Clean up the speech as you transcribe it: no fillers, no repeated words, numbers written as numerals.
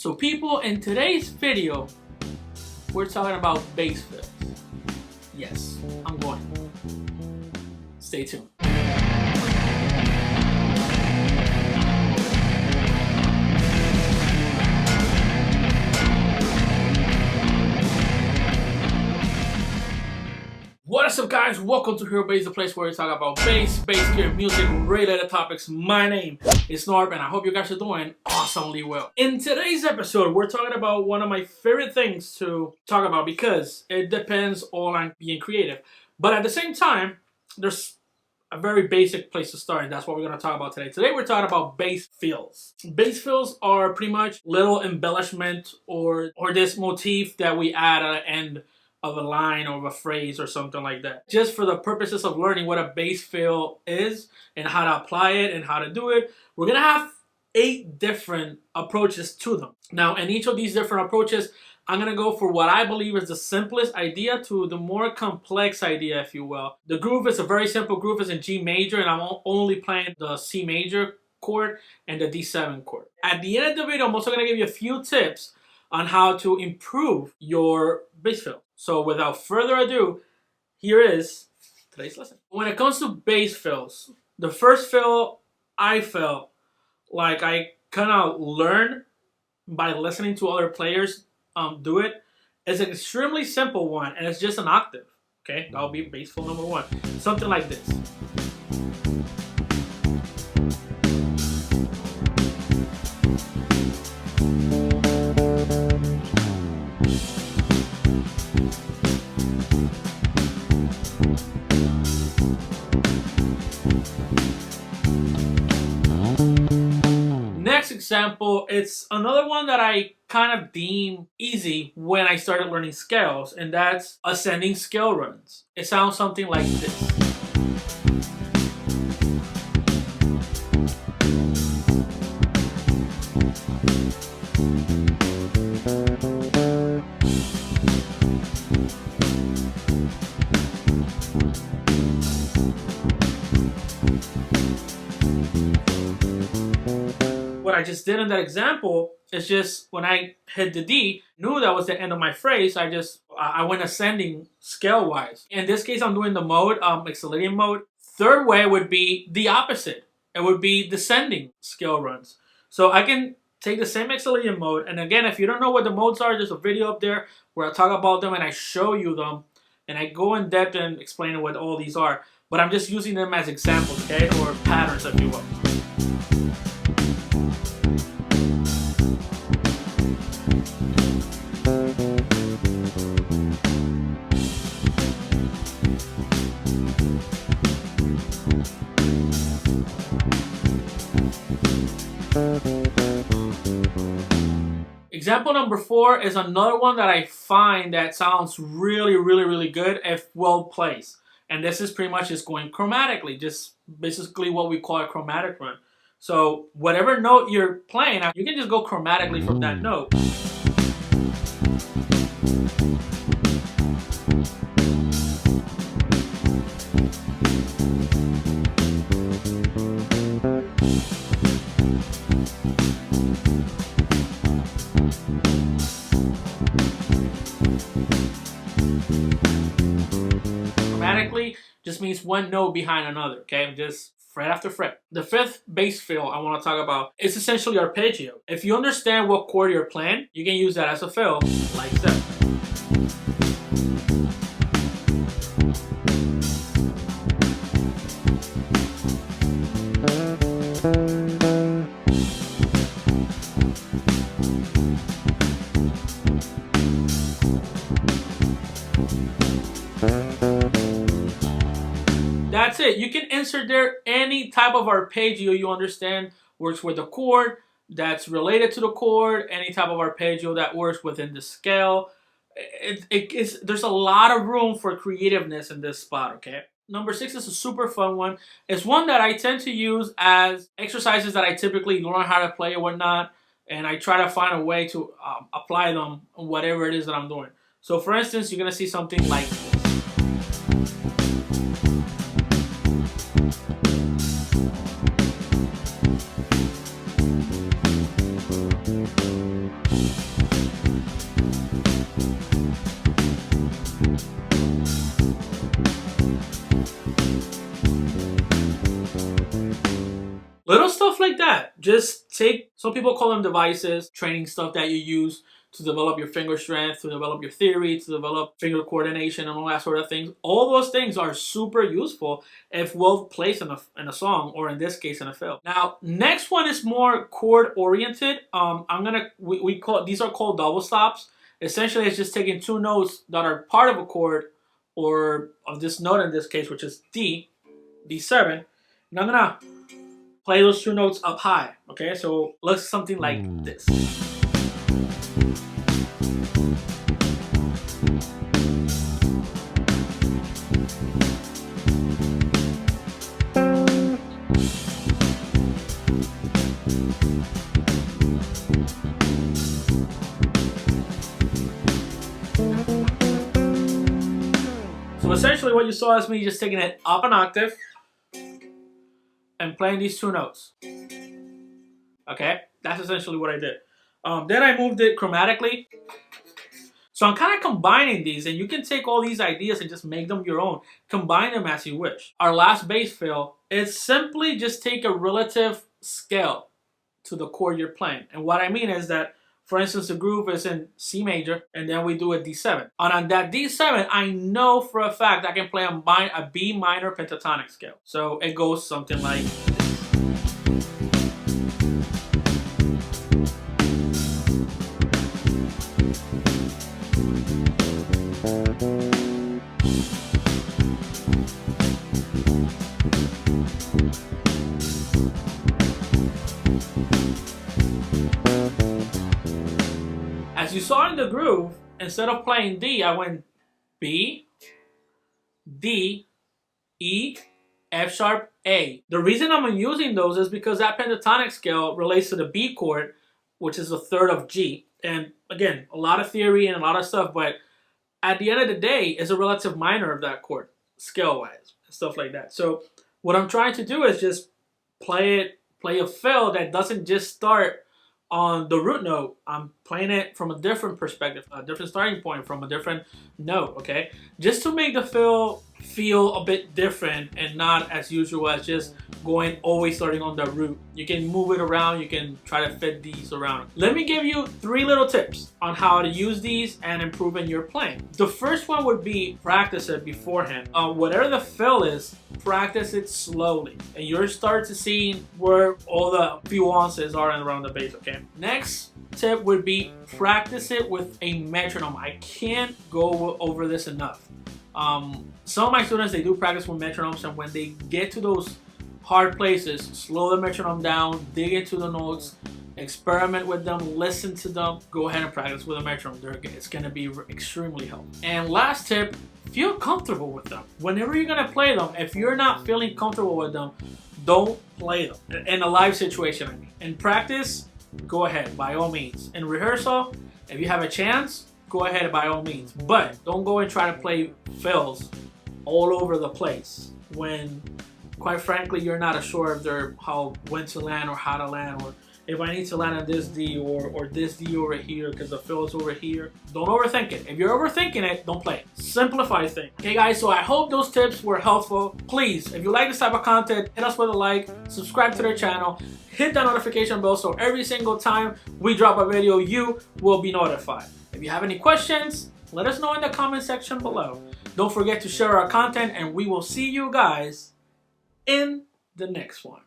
So people, in today's video, we're talking about bass fills. Yes, I'm going. Stay tuned. What's up, guys? Welcome to Hero Bass, the place where we talk about bass gear, music, related topics. My name is Norb, and I hope you guys are doing awesomely well. In today's episode, we're talking about one of my favorite things to talk about because it depends all on being creative. But at the same time, there's a very basic place to start, and that's what we're going to talk about today. Today, we're talking about bass fills. Bass fills are pretty much little embellishment or this motif that we add at the end of a line or of a phrase or something like that. Just for the purposes of learning what a bass fill is and how to apply it and how to do it, we're gonna have 8 different approaches to them. Now, in each of these different approaches, I'm gonna go for what I believe is the simplest idea to the more complex idea, if you will. The groove is a very simple groove. It's in G major, and I'm only playing the C major chord and the D7 chord. At the end of the video, I'm also gonna give you a few tips on how to improve your bass fill. So without further ado, here is today's lesson. When it comes to bass fills, the first fill I felt like I kind of learned by listening to other players do it. It's an extremely simple one, and it's just an octave. Okay, that'll be bass fill number 1. Something like this. Next example, it's another one that I kind of deem easy when I started learning scales, and that's ascending scale runs. It sounds something like this. What I just did in that example is just when I hit the D, knew that was the end of my phrase, I went ascending scale wise. In this case, I'm doing the mode, Mixolydian mode. Third way would be the opposite. It would be descending scale runs. So I can take the same Mixolydian mode, and again, if you don't know what the modes are, there's a video up there where I talk about them and I show you them, and I go in depth and explain what all these are. But I'm just using them as examples, okay, or patterns, if you will. Example number 4 is another one that I find that sounds really good if well placed. And this is pretty much just going chromatically, just basically what we call a chromatic run. So whatever note you're playing, you can just go chromatically from that note. Chromatically just means one note behind another, okay? Just fret after fret. The 5th bass fill I want to talk about is essentially arpeggio. If you understand what chord you're playing, you can use that as a fill, like that. That's it. You can insert there any type of arpeggio you understand works with the chord, that's related to the chord, any type of arpeggio that works within the scale. There's a lot of room for creativeness in this spot, okay? Number 6 is a super fun one. It's one that I tend to use as exercises that I typically learn how to play or whatnot, and I try to find a way to apply them on whatever it is that I'm doing. So for instance, you're going to see something like this. Little stuff like that. Just take, some people call them devices, training stuff that you use to develop your finger strength, to develop your theory, to develop finger coordination and all that sort of things. All those things are super useful if well placed in a song, or in this case in a fill. Now, next one is more chord oriented. We call, these are called double stops. Essentially, it's just taking two notes that are part of a chord, or of this note in this case, which is D, D7. And I'm gonna play those two notes up high, okay? So looks something like this. So essentially what you saw is me just taking it up an octave and playing these two notes. Okay, that's essentially what I did. Then I moved it chromatically. So I'm kind of combining these, and you can take all these ideas and just make them your own. Combine them as you wish. Our last bass fill is simply just take a relative scale to the chord you're playing. And what I mean is that, for instance, the groove is in C major, and then we do a D7. And on that D7, I know for a fact I can play a B minor pentatonic scale. So it goes something like this. As you saw in the groove, instead of playing D, I went B, D, E, F sharp, A. The reason I'm using those is because that pentatonic scale relates to the B chord, which is a third of G. And again, a lot of theory and a lot of stuff, but at the end of the day, it's a relative minor of that chord, scale-wise, and stuff like that. So what I'm trying to do is just play a fill that doesn't just start on the root note. I'm playing it from a different perspective, a different starting point, from a different note, okay? Just to make the fill feel a bit different and not as usual as just always starting on the root. You can move it around, you can try to fit these around. Let me give you 3 little tips on how to use these and improve in your playing. The first one would be practice it beforehand. Whatever the fill is, practice it slowly, and you'll start to see where all the nuances are around the bass, okay? Next tip would be practice it with a metronome. I can't go over this enough. Some of my students, they do practice with metronomes, and when they get to those hard places, slow the metronome down, dig into the notes, experiment with them, listen to them, go ahead and practice with a metronome. It's going to be extremely helpful. And last tip, feel comfortable with them. Whenever you're going to play them, if you're not feeling comfortable with them, don't play them. In a live situation, I mean. In practice, go ahead, by all means. In rehearsal, if you have a chance, go ahead by all means. But don't go and try to play fills all over the place when, quite frankly, you're not sure if they're when to land or how to land, or if I need to land on this D or this D over here because the fill is over here. Don't overthink it. If you're overthinking it, don't play it. Simplify things. Okay guys, so I hope those tips were helpful. Please, if you like this type of content, hit us with a like, subscribe to the channel, hit that notification bell so every single time we drop a video, you will be notified. If you have any questions, let us know in the comment section below. Don't forget to share our content, and we will see you guys in the next one.